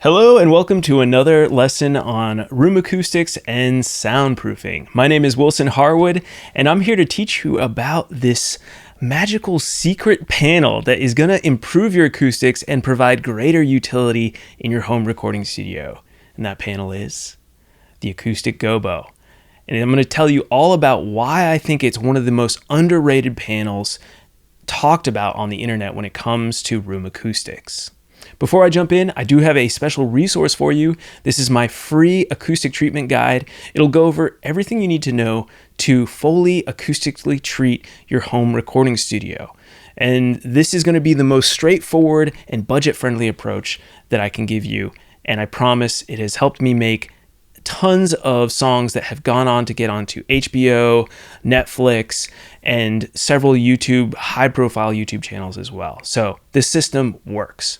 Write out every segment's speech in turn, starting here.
Hello and welcome to another lesson on room acoustics and soundproofing. My name is Wilson Harwood and I'm here to teach you about this magical secret panel that is going to improve your acoustics and provide greater utility in your home recording studio. And that panel is the Acoustic Gobo. And I'm going to tell you all about why I think it's one of the most underrated panels talked about on the internet when it comes to room acoustics. Before I jump in, I do have a special resource for you. This is my free acoustic treatment guide. It'll go over everything you need to know to fully acoustically treat your home recording studio. And this is going to be the most straightforward and budget-friendly approach that I can give you. And I promise it has helped me make tons of songs that have gone on to get onto HBO, Netflix, and several high-profile YouTube channels as well. So this system works.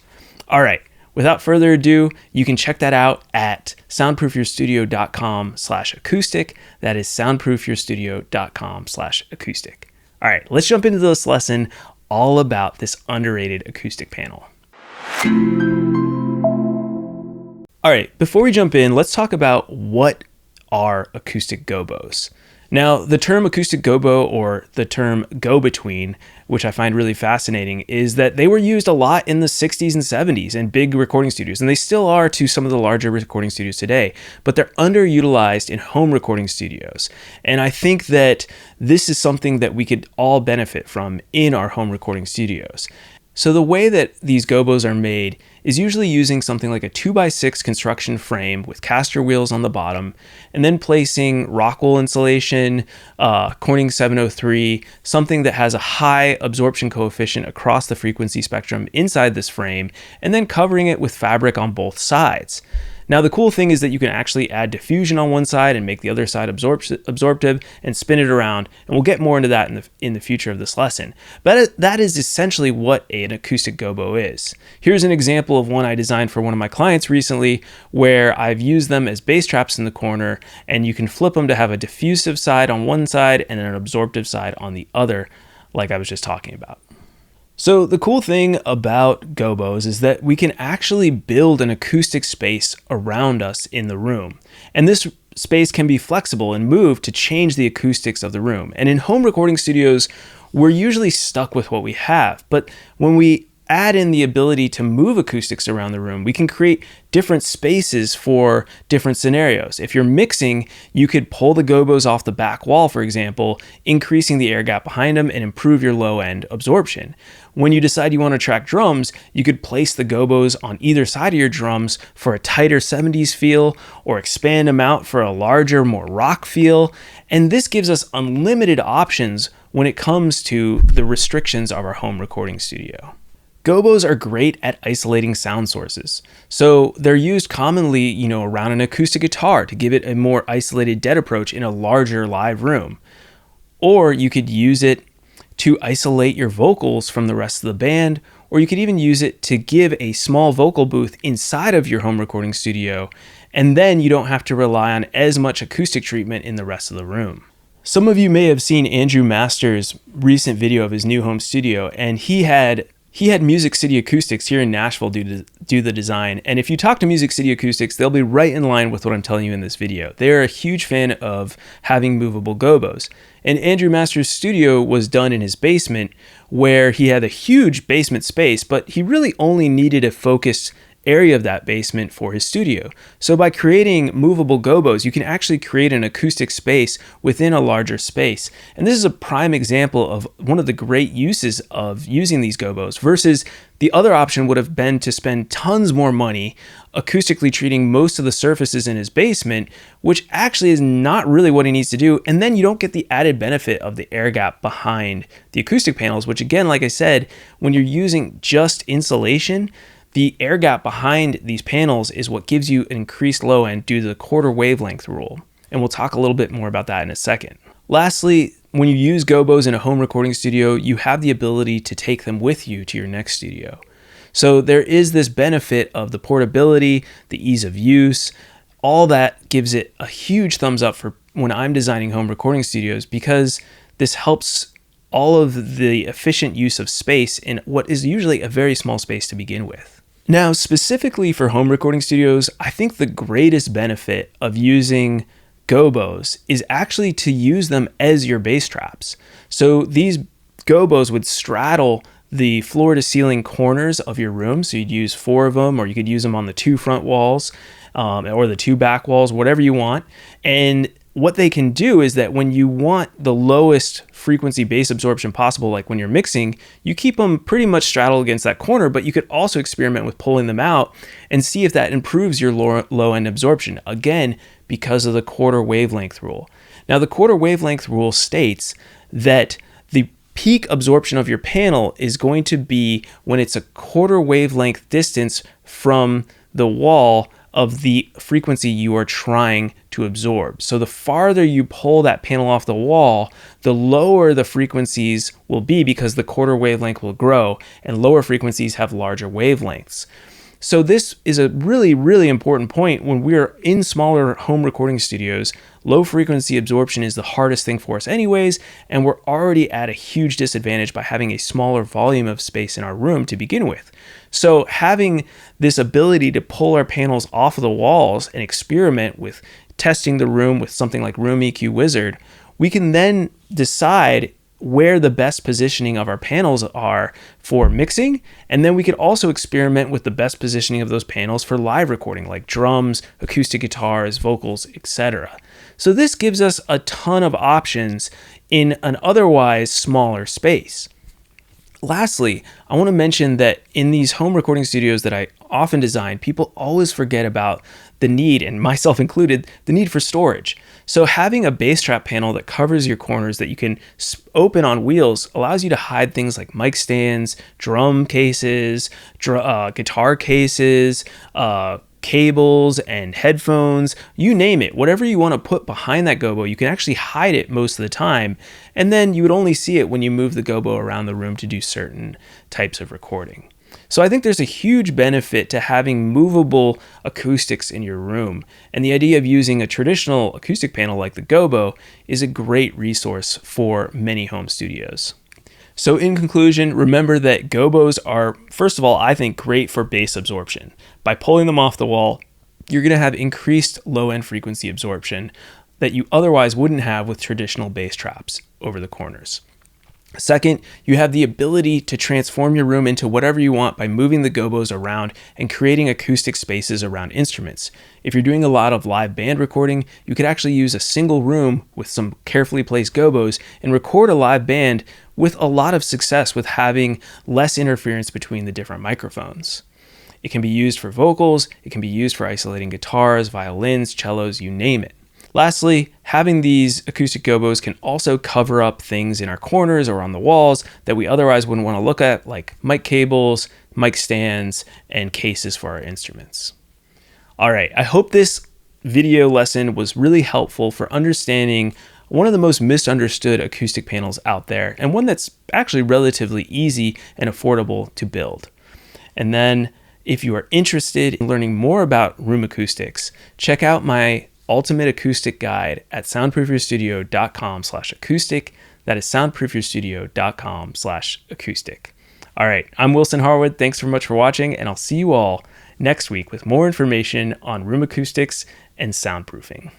All right, without further ado, you can check that out at soundproofyourstudio.com/acoustic. That is soundproofyourstudio.com/acoustic. All right, let's jump into this lesson all about this underrated acoustic panel. All right, before we jump in, let's talk about what are acoustic gobos. Now, the term acoustic gobo, or the term go-between, which I find really fascinating, is that they were used a lot in the 60s and 70s in big recording studios, and they still are to some of the larger recording studios today, but they're underutilized in home recording studios. And I think that this is something that we could all benefit from in our home recording studios. So the way that these gobos are made is usually using something like a 2x6 construction frame with caster wheels on the bottom, and then placing Rockwell insulation, Corning 703, something that has a high absorption coefficient across the frequency spectrum inside this frame, and then covering it with fabric on both sides. Now, the cool thing is that you can actually add diffusion on one side and make the other side absorptive and spin it around. And we'll get more into that in the future of this lesson. But that is essentially what an acoustic gobo is. Here's an example of one I designed for one of my clients recently, where I've used them as bass traps in the corner, and you can flip them to have a diffusive side on one side and an absorptive side on the other, like I was just talking about. So the cool thing about gobos is that we can actually build an acoustic space around us in the room. And this space can be flexible and moved to change the acoustics of the room. And in home recording studios, we're usually stuck with what we have. But when we add in the ability to move acoustics around the room, we can create different spaces for different scenarios. If you're mixing, you could pull the gobos off the back wall, for example, increasing the air gap behind them and improve your low end absorption. When you decide you want to track drums, you could place the gobos on either side of your drums for a tighter 70s feel, or expand them out for a larger, more rock feel. And this gives us unlimited options when it comes to the restrictions of our home recording studio. Gobos are great at isolating sound sources. So they're used commonly, around an acoustic guitar to give it a more isolated dead approach in a larger live room. Or you could use it to isolate your vocals from the rest of the band, or you could even use it to give a small vocal booth inside of your home recording studio, and then you don't have to rely on as much acoustic treatment in the rest of the room. Some of you may have seen Andrew Masters' recent video of his new home studio, and he had Music City Acoustics here in Nashville do the design. And if you talk to Music City Acoustics, they'll be right in line with what I'm telling you in this video. They're a huge fan of having movable gobos. And Andrew Masters' studio was done in his basement, where he had a huge basement space, but he really only needed a focused area of that basement for his studio. So by creating movable gobos, you can actually create an acoustic space within a larger space. And this is a prime example of one of the great uses of using these gobos, versus the other option would have been to spend tons more money acoustically treating most of the surfaces in his basement, which actually is not really what he needs to do. And then you don't get the added benefit of the air gap behind the acoustic panels, which again, like I said, when you're using just insulation, the air gap behind these panels is what gives you an increased low end due to the quarter wavelength rule. And we'll talk a little bit more about that in a second. Lastly, when you use gobos in a home recording studio, you have the ability to take them with you to your next studio. So there is this benefit of the portability, the ease of use. All that gives it a huge thumbs up for when I'm designing home recording studios, because this helps all of the efficient use of space in what is usually a very small space to begin with. Now, specifically for home recording studios, I think the greatest benefit of using Gobos is actually to use them as your bass traps. So these Gobos would straddle the floor to ceiling corners of your room. So you'd use 4 of them, or you could use them on the 2 front walls or the 2 back walls, whatever you want. And what they can do is that when you want the lowest frequency bass absorption possible, like when you're mixing, you keep them pretty much straddled against that corner, but you could also experiment with pulling them out and see if that improves your low end absorption. Again, because of the quarter wavelength rule. Now, the quarter wavelength rule states that the peak absorption of your panel is going to be when it's a quarter wavelength distance from the wall of the frequency you are trying to absorb. So the farther you pull that panel off the wall, the lower the frequencies will be because the quarter wavelength will grow, and lower frequencies have larger wavelengths. So this is a really, really important point when we're in smaller home recording studios. Low frequency absorption is the hardest thing for us anyways, and we're already at a huge disadvantage by having a smaller volume of space in our room to begin with. So having this ability to pull our panels off of the walls and experiment with testing the room with something like Room EQ Wizard, we can then decide where the best positioning of our panels are for mixing, and then we could also experiment with the best positioning of those panels for live recording, like drums, acoustic guitars, vocals, etc. So this gives us a ton of options in an otherwise smaller space. Lastly, I want to mention that in these home recording studios that I often design, people always forget about the need, and myself included, the need for storage. So having a bass trap panel that covers your corners that you can open on wheels allows you to hide things like mic stands, drum cases, guitar cases, cables and headphones, you name it. Whatever you want to put behind that Gobo, you can actually hide it most of the time, and then you would only see it when you move the Gobo around the room to do certain types of recording. So I think there's a huge benefit to having movable acoustics in your room, and the idea of using a traditional acoustic panel like the Gobo is a great resource for many home studios. So in conclusion, remember that Gobos are, first of all, I think great for bass absorption. By pulling them off the wall, you're going to have increased low-end frequency absorption that you otherwise wouldn't have with traditional bass traps over the corners. Second, you have the ability to transform your room into whatever you want by moving the Gobos around and creating acoustic spaces around instruments. If you're doing a lot of live band recording, you could actually use a single room with some carefully placed Gobos and record a live band with a lot of success with having less interference between the different microphones. It can be used for vocals, it can be used for isolating guitars, violins, cellos, you name it. Lastly, having these acoustic Gobos can also cover up things in our corners or on the walls that we otherwise wouldn't want to look at, like mic cables, mic stands, and cases for our instruments. All right, I hope this video lesson was really helpful for understanding one of the most misunderstood acoustic panels out there, and one that's actually relatively easy and affordable to build. And then, if you are interested in learning more about room acoustics, check out my ultimate acoustic guide at soundproofyourstudio.com/acoustic. That is soundproofyourstudio.com/acoustic. All right, I'm Wilson Harwood. Thanks so much for watching, and I'll see you all next week with more information on room acoustics and soundproofing.